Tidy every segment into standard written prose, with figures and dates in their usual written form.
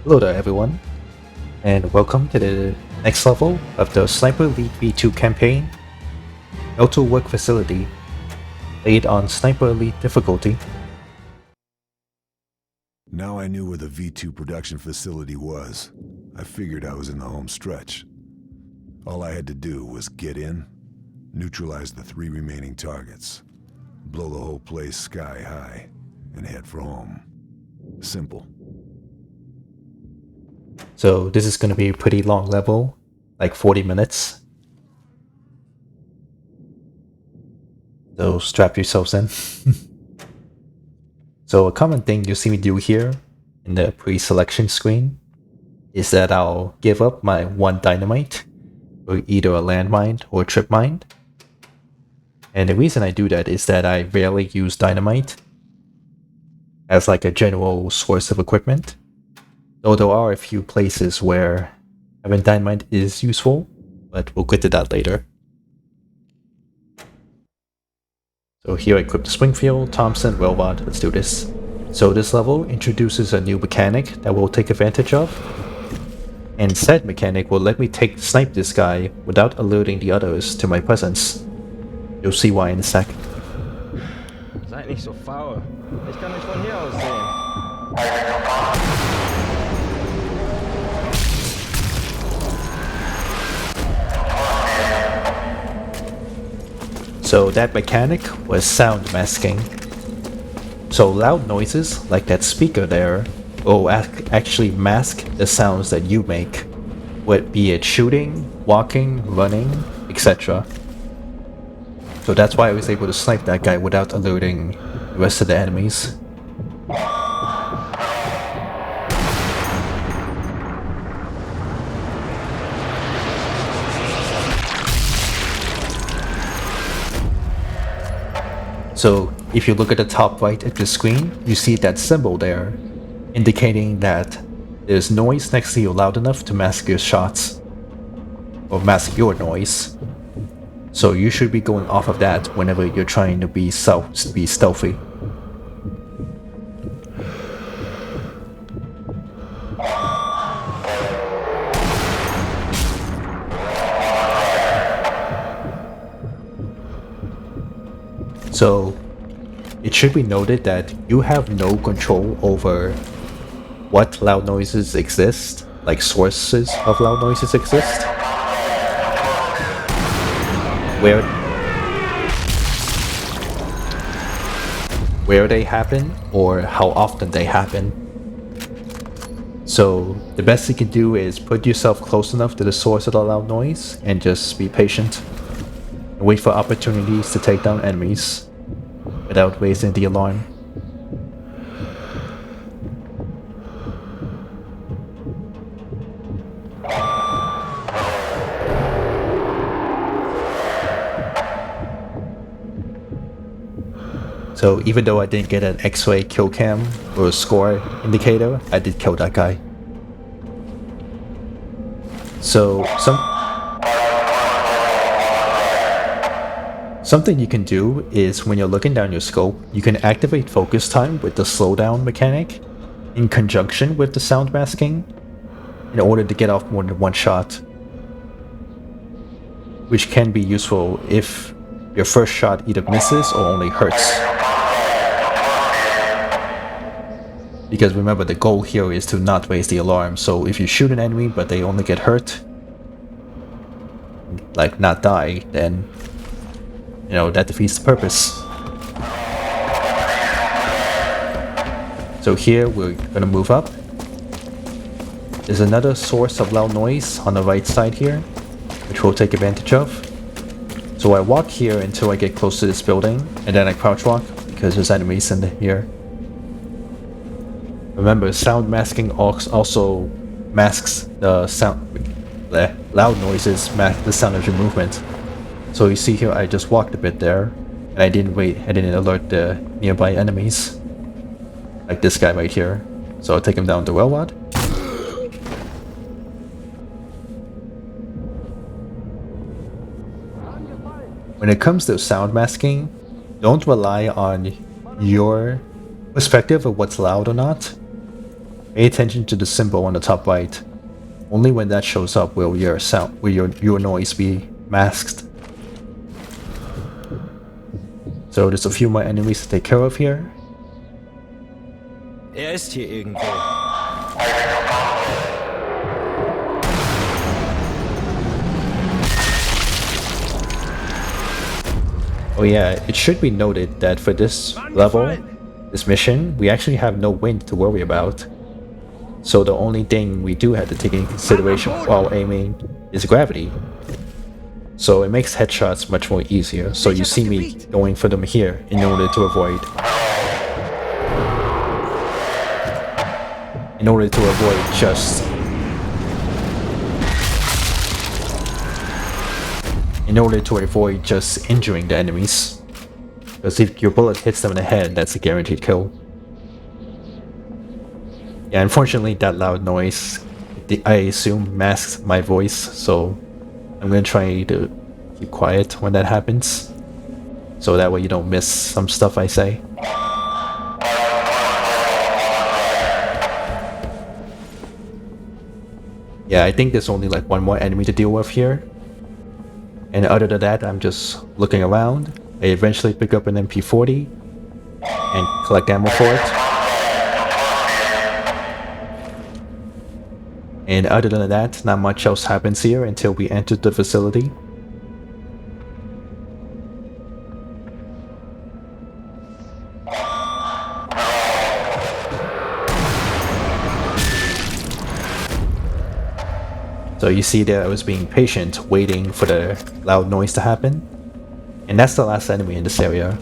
Hello there everyone, and welcome to the next level of the Sniper Elite V2 campaign, Mittelwerk Facility, played on Sniper Elite difficulty. Now I knew where the V2 production facility was. I figured I was in the home stretch. All I had to do was get in, neutralize the 3 remaining targets, blow the whole place sky high, and head for home. Simple. So this is going to be a pretty long level, like 40 minutes. So strap yourselves in. So a common thing you see me do here in the pre-selection screen is that I'll give up my 1 dynamite for either a landmine or a trip mine. And the reason I do that is that I rarely use dynamite as like a general source of equipment. Though there are a few places where having dynamite is useful, but we'll get to that later. So here I equip the Springfield, Thompson, Railrod. Let's do this. So this level introduces a new mechanic that we'll take advantage of. And said mechanic will let me snipe this guy without alerting the others to my presence. You'll see why in a sec. Seid nicht so faul. Ich kann mich von hier aus sehen. So that mechanic was sound masking. So loud noises like that speaker there will actually mask the sounds that you make, be it shooting, walking, running, etc. So that's why I was able to snipe that guy without alerting the rest of the enemies. So if you look at the top right of the screen, you see that symbol there, indicating that there's noise next to you loud enough to mask your shots, or mask your noise. So you should be going off of that whenever you're trying to be stealthy. So it should be noted that you have no control over what loud noises exist, like sources of loud noises exist. Where they happen or how often they happen. So the best you can do is put yourself close enough to the source of the loud noise and just be patient and wait for opportunities to take down enemies without raising the alarm. So even though I didn't get an X-ray kill cam or a score indicator, I did kill that guy. So something you can do is when you're looking down your scope, you can activate focus time with the slowdown mechanic in conjunction with the sound masking in order to get off more than 1 shot, which can be useful if your first shot either misses or only hurts. Because remember, the goal here is to not raise the alarm, so if you shoot an enemy but they only get hurt, like not die, then you know, that defeats the purpose. So here we're gonna move up. There's another source of loud noise on the right side here, which we'll take advantage of. So I walk here until I get close to this building, and then I crouch walk because there's enemies in here. Remember, sound masking also masks the loud noises mask the sound of your movement. So you see here, I just walked a bit there, and I didn't alert the nearby enemies. Like this guy right here. So I'll take him down to Railrod. When it comes to sound masking, don't rely on your perspective of what's loud or not. Pay attention to the symbol on the top right. Only when that shows up will your noise be masked. So there's a few more enemies to take care of here. Ist hier irgendwo. Oh yeah, it should be noted that for this level, this mission, we actually have no wind to worry about. So the only thing we do have to take into consideration while aiming is gravity. So it makes headshots much more easier. So you see me going for them here in order to avoid just injuring the enemies. Because if your bullet hits them in the head, that's a guaranteed kill. Yeah, unfortunately that loud noise, I assume, masks my voice, so I'm gonna try to keep quiet when that happens. So that way you don't miss some stuff I say. Yeah, I think there's only like one more enemy to deal with here. And other than that, I'm just looking around. I eventually pick up an MP40 and collect ammo for it. And other than that, not much else happens here until we enter the facility. So you see there I was being patient, waiting for the loud noise to happen. And that's the last enemy in this area.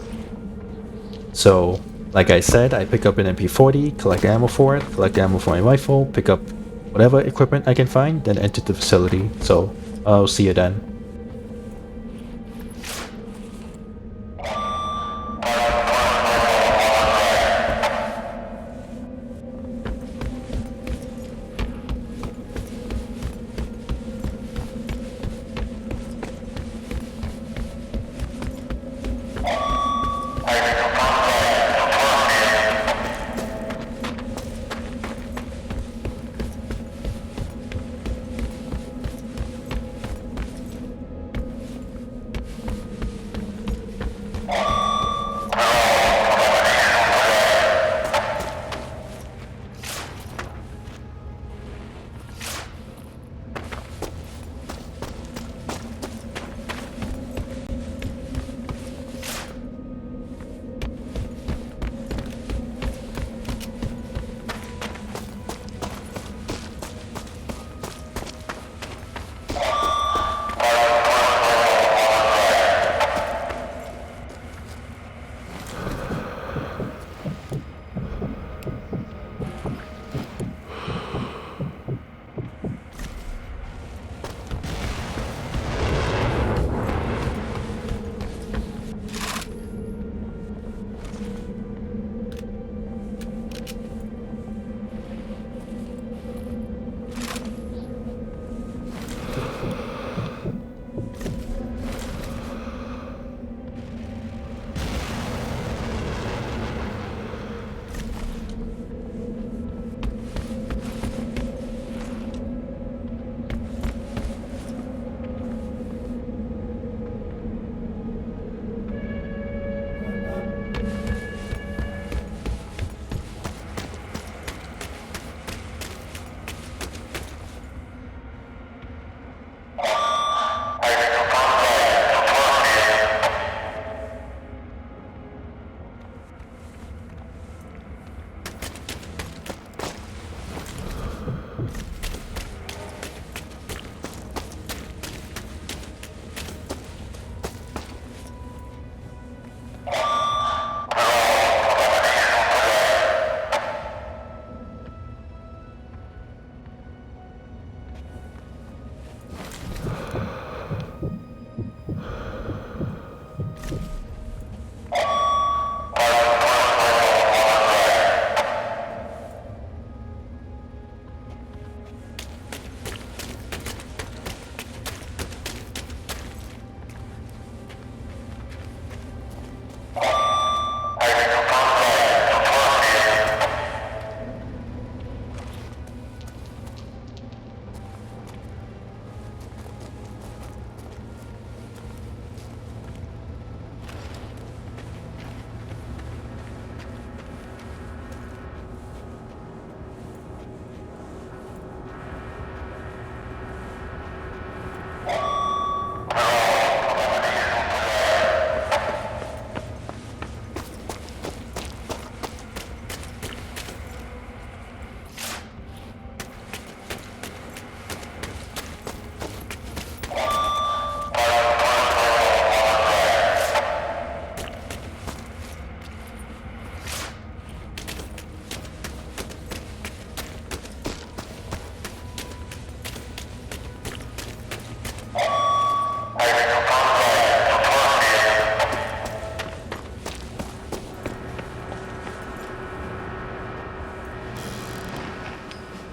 So, like I said, I pick up an MP40, collect ammo for it, collect ammo for my rifle, pick up whatever equipment I can find, then enter the facility. So, I'll see you then.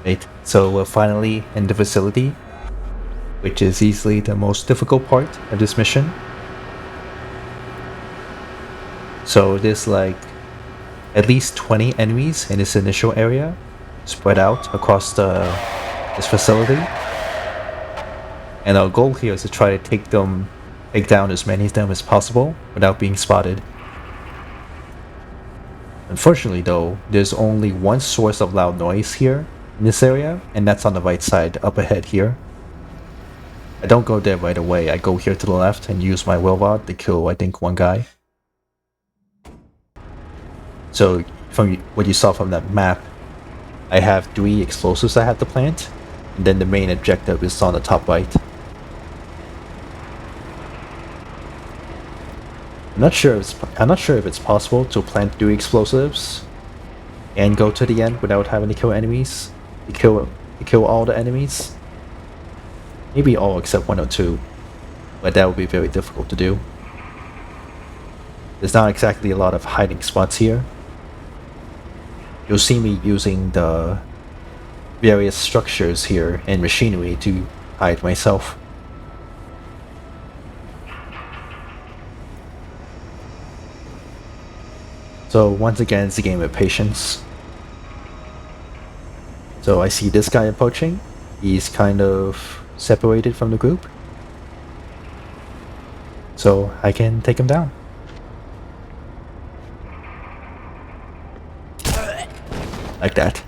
Right, so we're finally in the facility, which is easily the most difficult part of this mission. So there's like at least 20 enemies in this initial area, spread out across this facility. And our goal here is to try to take down as many of them as possible without being spotted. Unfortunately though, there's only one source of loud noise here in this area, and that's on the right side, up ahead here. I don't go there right away, I go here to the left and use my will rod to kill, I think, one guy. So, from what you saw from that map, I have 3 explosives I have to plant, and then the main objective is on the top right. I'm not sure if it's possible to plant 3 explosives and go to the end without having to kill enemies. To kill all the enemies. Maybe all except 1 or 2, but that would be very difficult to do. There's not exactly a lot of hiding spots here. You'll see me using the various structures here and machinery to hide myself. So once again, it's a game of patience. So I see this guy approaching. He's kind of separated from the group. So I can take him down. Like that.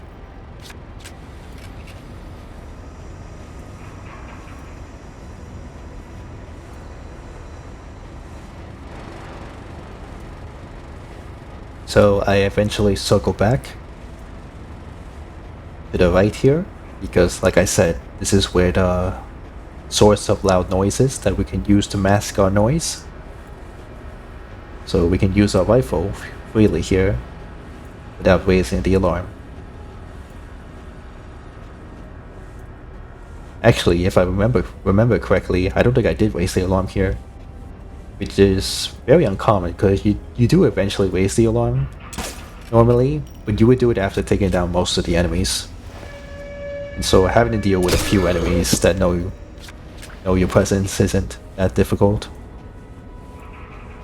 So I eventually circle back to the right here, because like I said, this is where the source of loud noise is that we can use to mask our noise. So we can use our rifle freely here without raising the alarm. Actually, if I remember correctly, I don't think I did raise the alarm here, which is very uncommon because you do eventually raise the alarm normally, but you would do it after taking down most of the enemies. And so having to deal with a few enemies that know your presence isn't that difficult,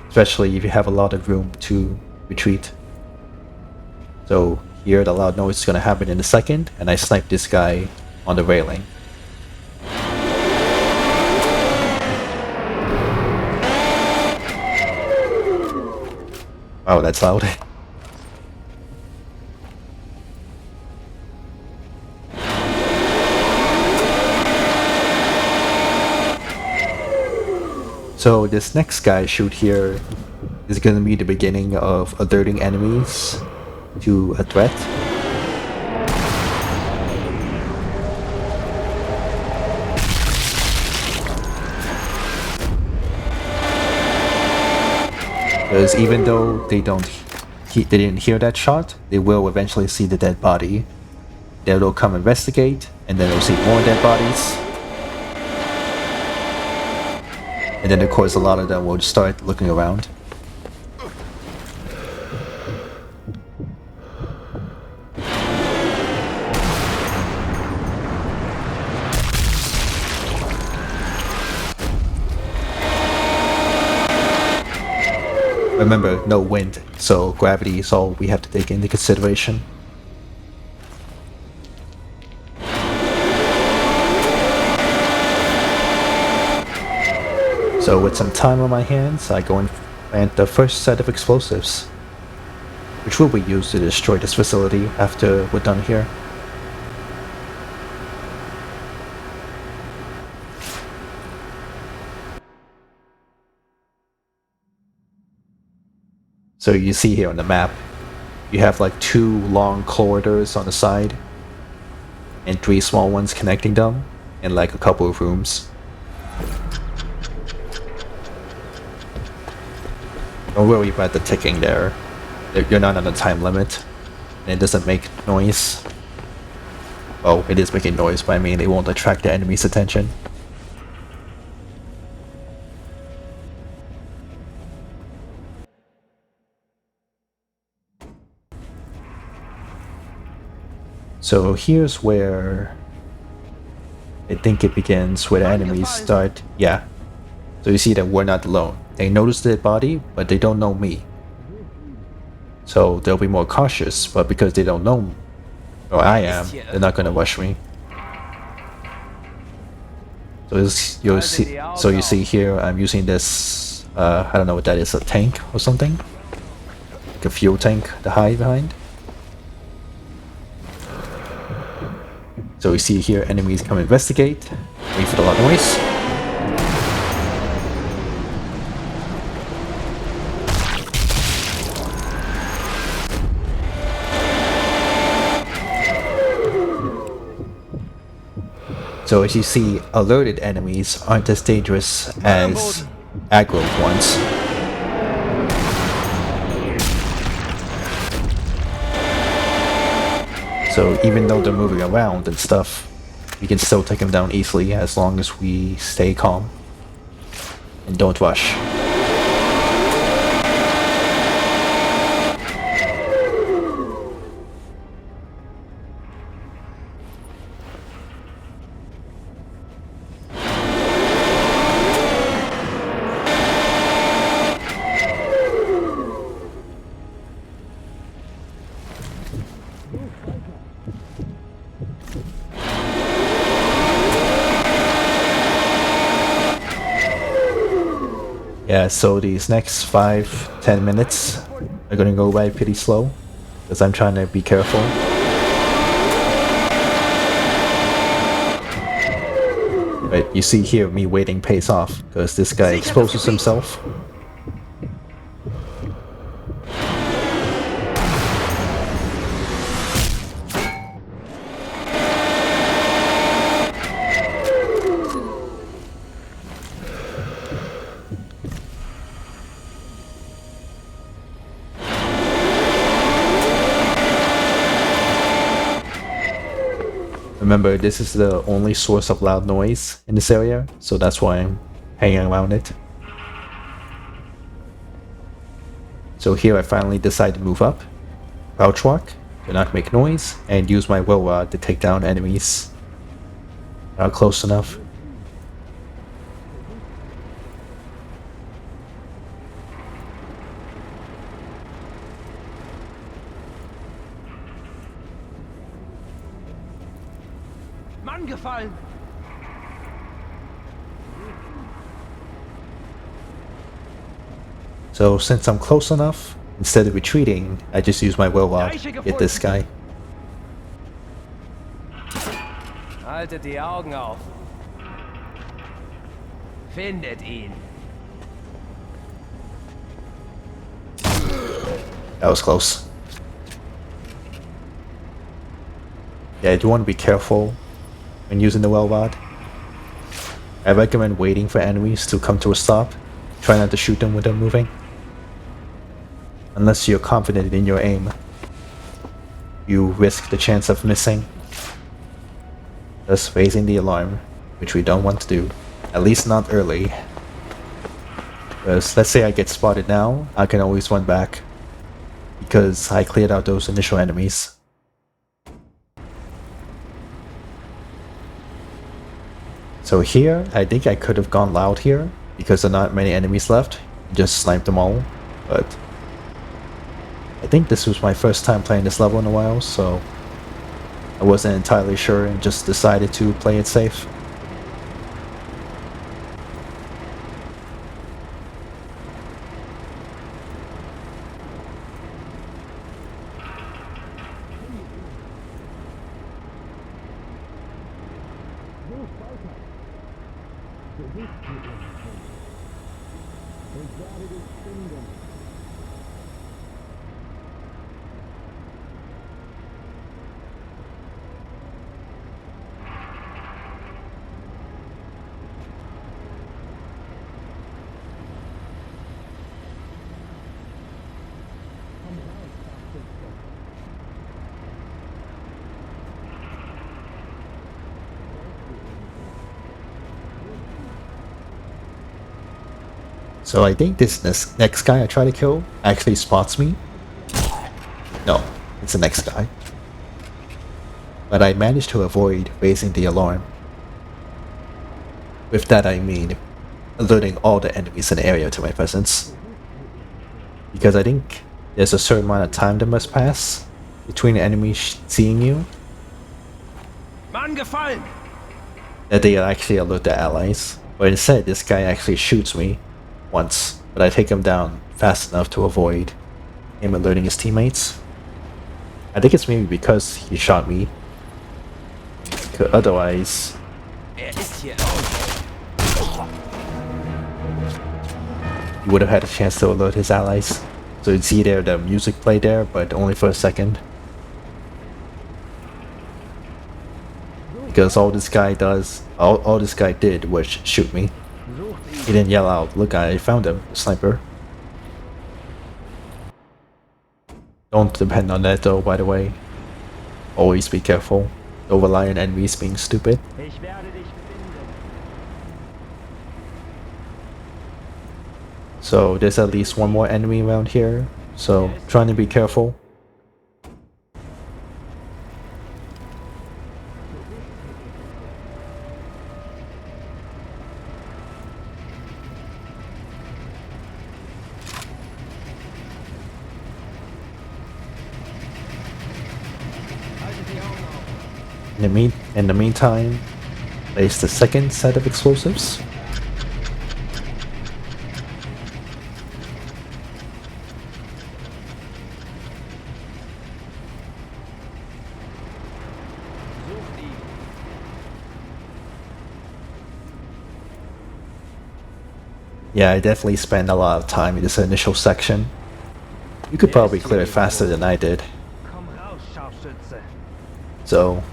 especially if you have a lot of room to retreat. So here the loud noise is going to happen in a second, and I snipe this guy on the railing. Wow, that's loud. So this next guy shoot here is going to be the beginning of alerting enemies to a threat. Because even though they didn't hear that shot, they will eventually see the dead body. They'll come investigate, and then they'll see more dead bodies. And then of course a lot of them will start looking around. Remember, no wind, so gravity is all we have to take into consideration. So with some time on my hands, I go and plant the first set of explosives, which will be used to destroy this facility after we're done here. So you see here on the map, you have like 2 long corridors on the side, and 3 small ones connecting them, and like a couple of rooms. Don't worry about the ticking there. You're not on a time limit, and it doesn't make noise. Oh, it is making noise, but I mean it won't attract the enemy's attention. So here's where I think it begins, where the enemies start. Yeah. So you see that we're not alone. They notice the body, but they don't know me. So they'll be more cautious, but because they don't know or I am, they're not gonna rush me. So you see here, I'm using this. I don't know what that is, a tank or something, like a fuel tank to hide behind. So we see here, enemies come investigate, wait for the loud noise. So as you see, alerted enemies aren't as dangerous as aggroed ones. So even though they're moving around and stuff, we can still take them down easily as long as we stay calm and don't rush. Yeah, so these next 5-10 minutes are gonna go by pretty slow because I'm trying to be careful. But you see here me waiting pays off because this guy exposes himself. Remember, this is the only source of loud noise in this area, so that's why I'm hanging around it. So here I finally decide to move up, crouch walk, do not make noise, and use my will rod to take down enemies not close enough. Gefallen. So since I'm close enough, instead of retreating, I just use my will rod to get this guy. Haltet die Augen auf. Findet ihn. That was close. Yeah, I do want to be careful when using the well rod. I recommend waiting for enemies to come to a stop. Try not to shoot them when they're moving. Unless you're confident in your aim. You risk the chance of missing, thus raising the alarm, which we don't want to do. At least not early. Because let's say I get spotted now, I can always run back. Because I cleared out those initial enemies. So here, I think I could have gone loud here, because there are not many enemies left. Just sniped them all, but I think this was my first time playing this level in a while, so I wasn't entirely sure and just decided to play it safe. So I think this next guy I try to kill actually spots me. No, it's the next guy. but I managed to avoid raising the alarm. With that I mean alerting all the enemies in the area to my presence. Because I think there's a certain amount of time that must pass between the enemy seeing you Mann gefallen! that they actually alert their allies. But instead, this guy actually shoots me once, but I take him down fast enough to avoid him alerting his teammates. I think it's maybe because he shot me. Otherwise, Ist hier. he would have had a chance to alert his allies. So you'd see there the music play there, but only for a second. Because all this guy did was shoot me. He didn't yell out, "Look, I found him, sniper." Don't depend on that though, by the way. Always be careful. Don't rely on enemies being stupid. Ich werde dich finden. So there's at least one more enemy around here, so trying to be careful. In the meantime, place the second set of explosives. Yeah, I definitely spent a lot of time in this initial section. You could probably clear it faster than I did. Komm raus, Scharfschütze. So,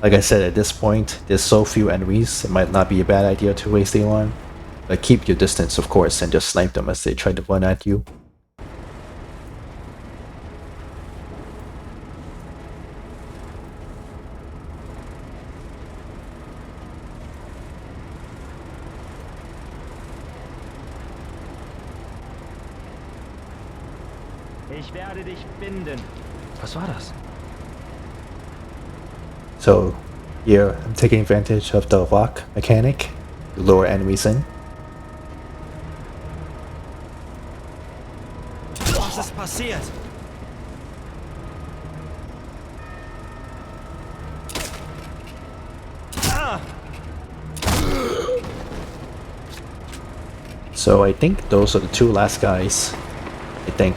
like I said, at this point, there's so few enemies, it might not be a bad idea to raise the alarm. But keep your distance, of course, and just snipe them as they try to run at you. Ich werde dich finden. Was war das? So, here, I'm taking advantage of the lock mechanic to lure enemies in. Was ist passiert? So I think those are the two last guys. I think.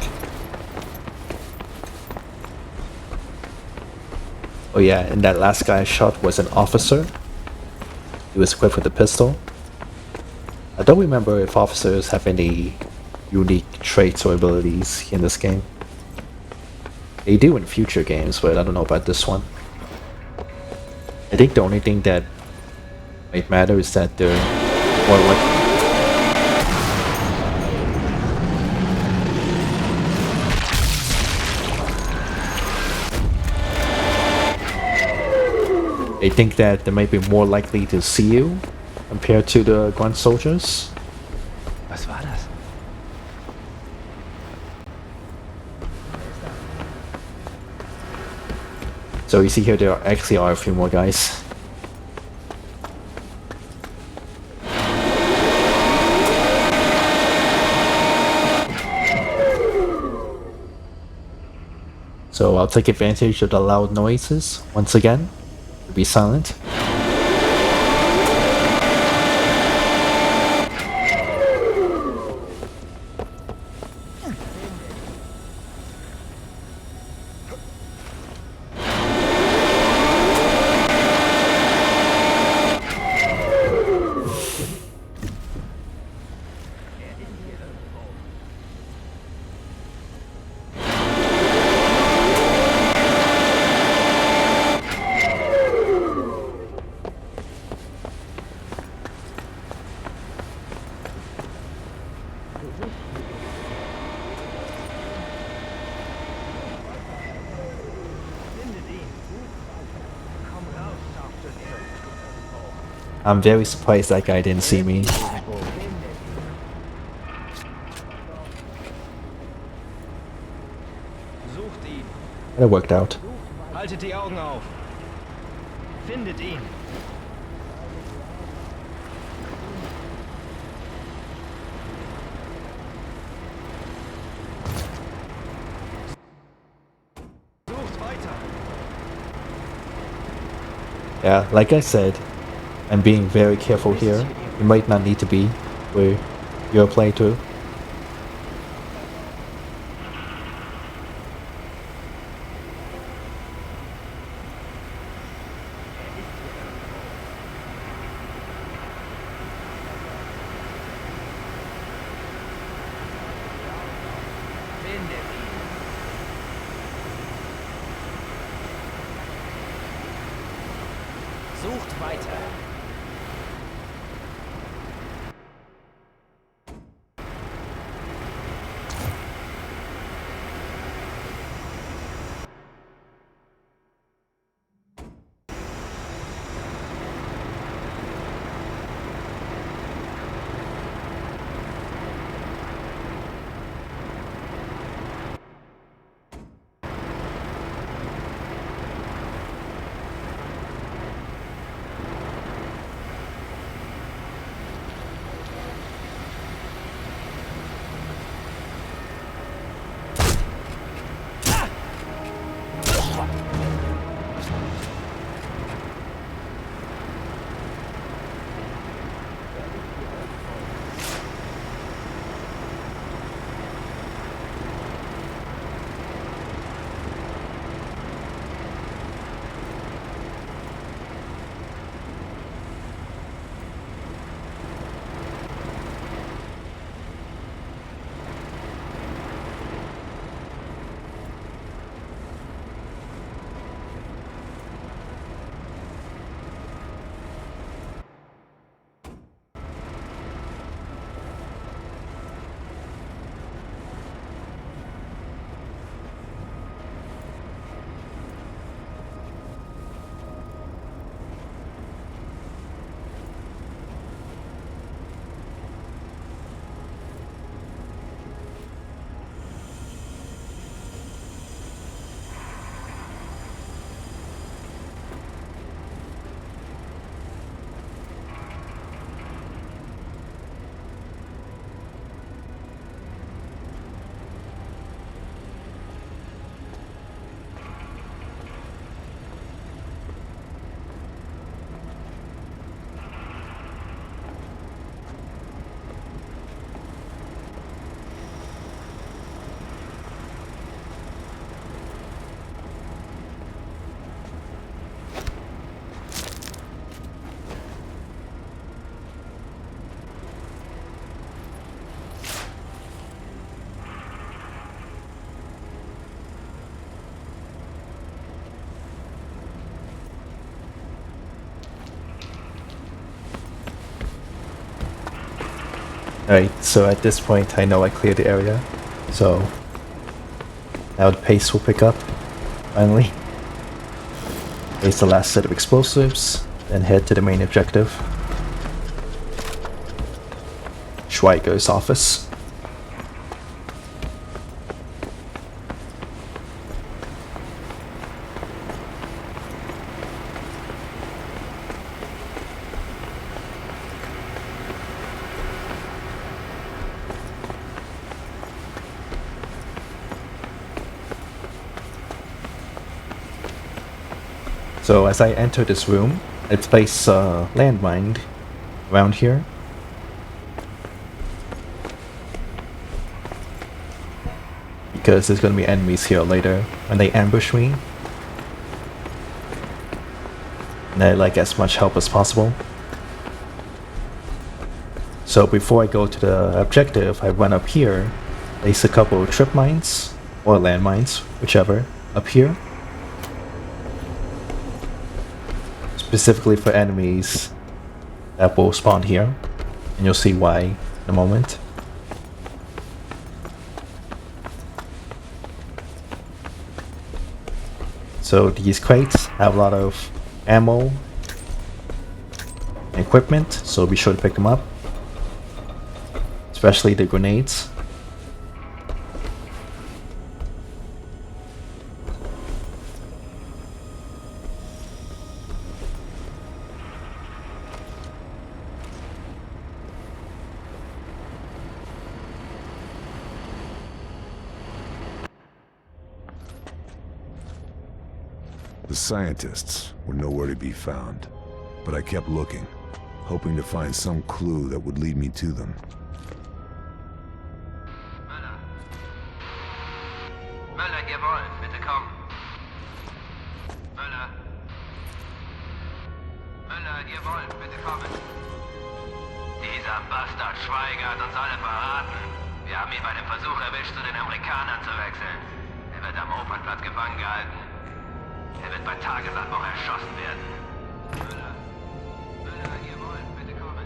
Oh yeah, and that last guy I shot was an officer. He was equipped with a pistol. I don't remember if officers have any unique traits or abilities in this game. They do in future games, but I don't know about this one. I think the only thing that might matter is that they're more like I think that they might be more likely to see you compared to the grunt soldiers. Was war das? So you see here there actually are a few more guys. So I'll take advantage of the loud noises once again. Be silent. I'm very surprised that guy didn't see me. It worked out. Haltet die Augen auf. Findet ihn. Sucht weiter. Yeah, like I said, I'm being very careful here. You might not need to be where you're playing to. Findet ihn. Sucht weiter. Alright, so at this point I know I cleared the area, so now the pace will pick up, finally. Place the last set of explosives, then head to the main objective. Schweiger's office. So as I enter this room, I place a landmine around here. Because there's gonna be enemies here later when they ambush me. And I like as much help as possible. So before I go to the objective, I run up here, place a couple of trip mines, or landmines, whichever, up here. Specifically for enemies that will spawn here, and you'll see why in a moment. So these crates have a lot of ammo and equipment, so be sure to pick them up, especially the grenades. The scientists were nowhere to be found, but I kept looking, hoping to find some clue that would lead me to them. Möller, jawohl, bitte komm. Möller. Möller, jawohl, bitte kommen. Dieser Bastard Schweiger hat uns alle verraten. Wir haben ihn bei dem Versuch erwischt, zu den Amerikanern zu wechseln. Er wird am Opernplatz gefangen gehalten. Er wird bei Tagesanbruch erschossen werden. Möller. Möller, jawohl, bitte kommen.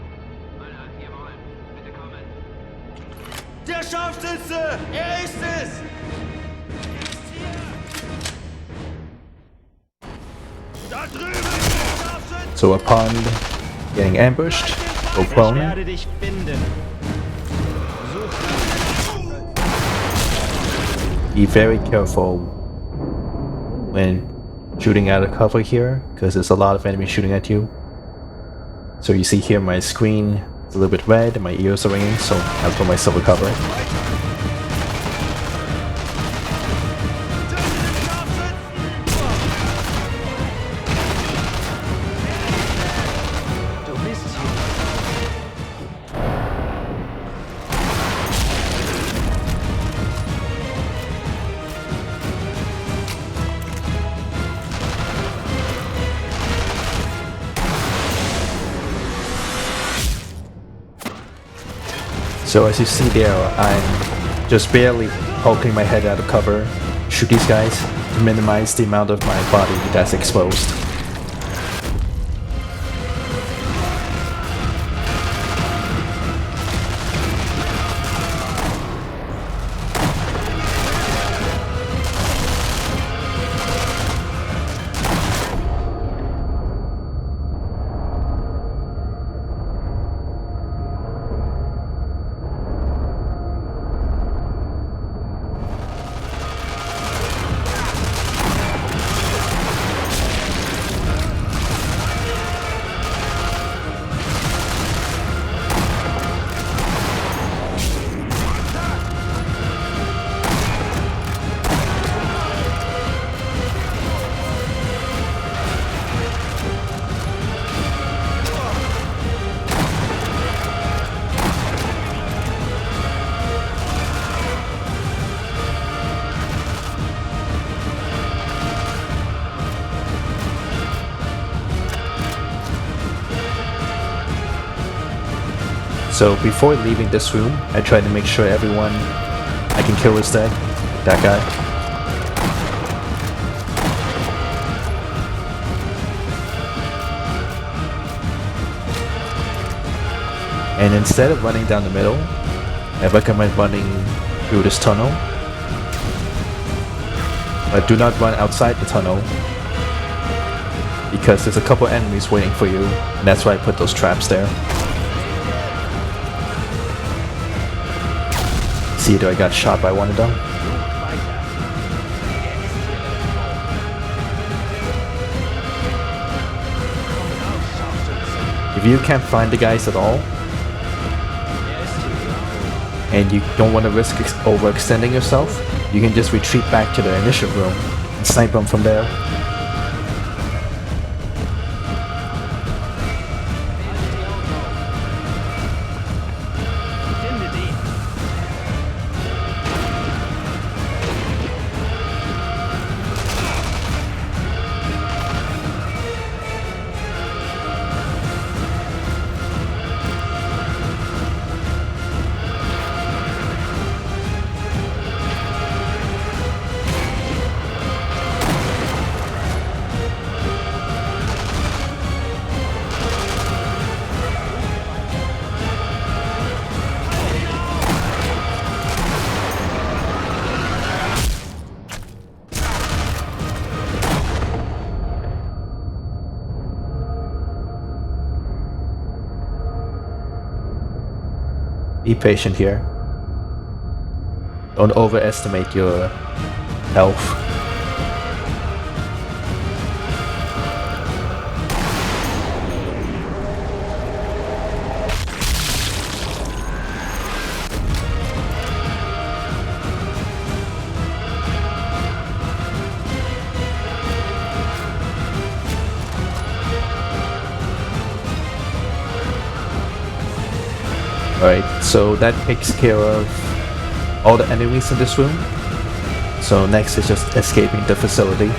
Möller, jawohl, bitte kommen. Der Scharfschütze! Er ist es! Da drüben ist der Scharfschütze! So upon getting ambushed, go Ich prone. werde dich finden. Be very careful when shooting out of cover here, because there's a lot of enemies shooting at you. So you see here my screen is a little bit red and my ears are ringing, so I'll put myself a cover. Du bist hier. So as you see there, I'm just barely poking my head out of cover. Shoot these guys to minimize the amount of my body that's exposed. So before leaving this room, I try to make sure everyone I can kill is dead. That guy. And instead of running down the middle, I recommend running through this tunnel. But do not run outside the tunnel, because there's a couple enemies waiting for you, and that's why I put those traps there. See, I got shot by one of them. If you can't find the guys at all, and you don't want to risk overextending yourself, you can just retreat back to the initial room and snipe them from there. Be patient here. Don't overestimate your health. Alright, so that takes care of all the enemies in this room. So next is just escaping the facility.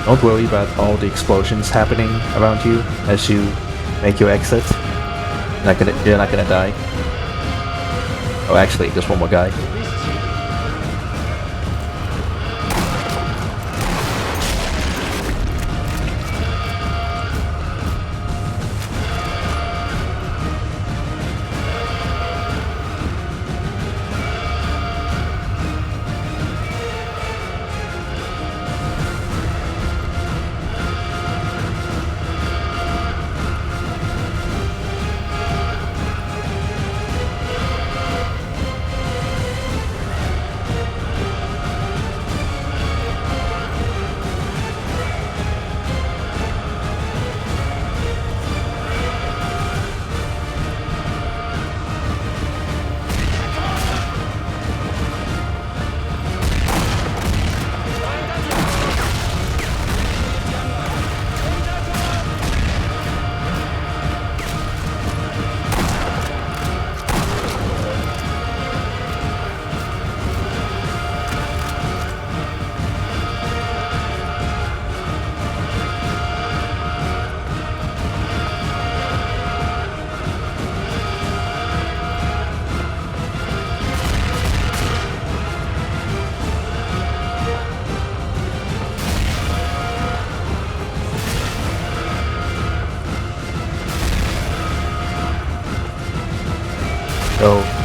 Don't worry about all the explosions happening around you as you make your exit. You're not gonna die. Oh, actually, there's one more guy.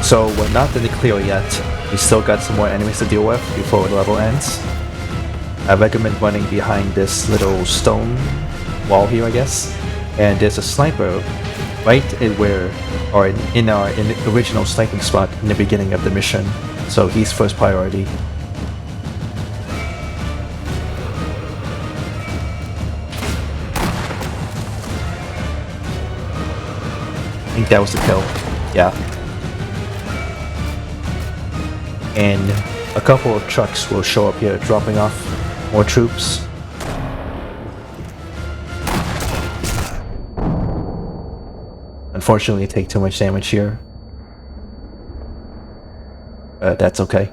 So we're not in the clear yet. We still got some more enemies to deal with before the level ends. I recommend running behind this little stone wall here, I guess. And there's a sniper right in our original sniping spot in the beginning of the mission. So he's first priority. I think that was the kill. Yeah. And a couple of trucks will show up here dropping off more troops. Unfortunately, take too much damage here. That's okay.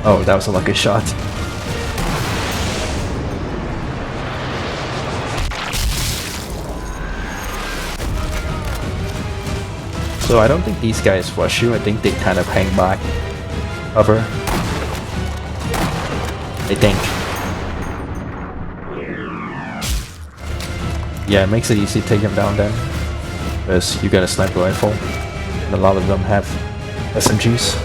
Oh, that was a lucky shot. So I don't think these guys rush you. I think they kind of hang back, cover. I think. Yeah, it makes it easy to take them down then, because you got a sniper rifle, and a lot of them have SMGs.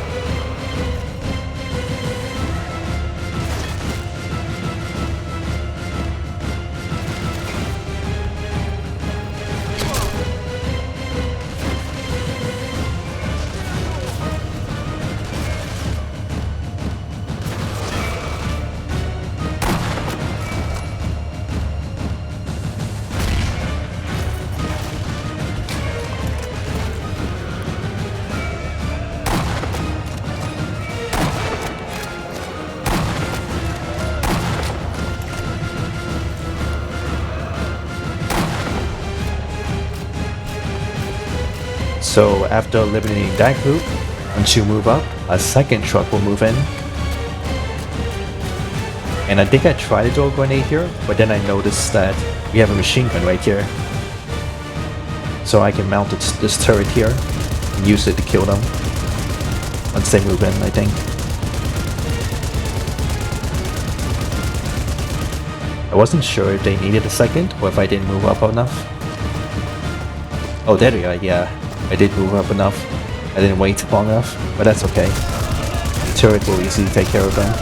So after eliminating that group, once you move up, a second truck will move in. And I think I tried to throw a grenade here, but then I noticed that we have a machine gun right here. So I can mount this turret here and use it to kill them once they move in, I think. I wasn't sure if they needed a second or if I didn't move up enough. Oh, there we are, yeah. I did move up enough. I didn't wait long enough, but that's okay. The turret will easily take care of them.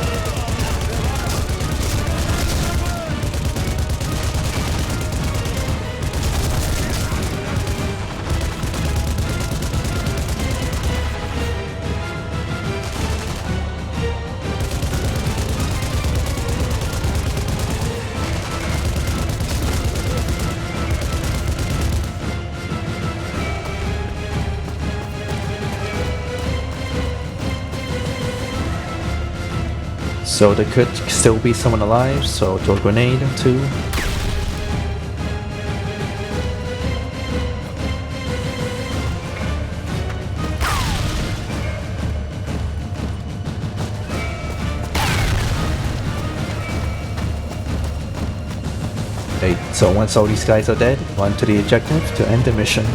So there could still be someone alive, so throw a grenade too. Okay, so once all these guys are dead, run to the objective to end the mission.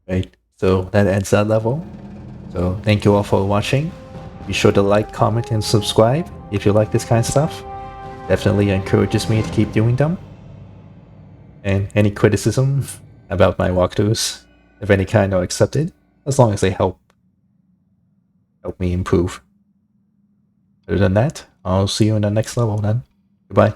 Right, so that ends that level. So thank you all for watching. Be sure to like, comment, and subscribe if you like this kind of stuff. Definitely encourages me to keep doing them. And any criticism about my walkthroughs of any kind are accepted, as long as they help me improve. Other than that, I'll see you in the next level then. Goodbye.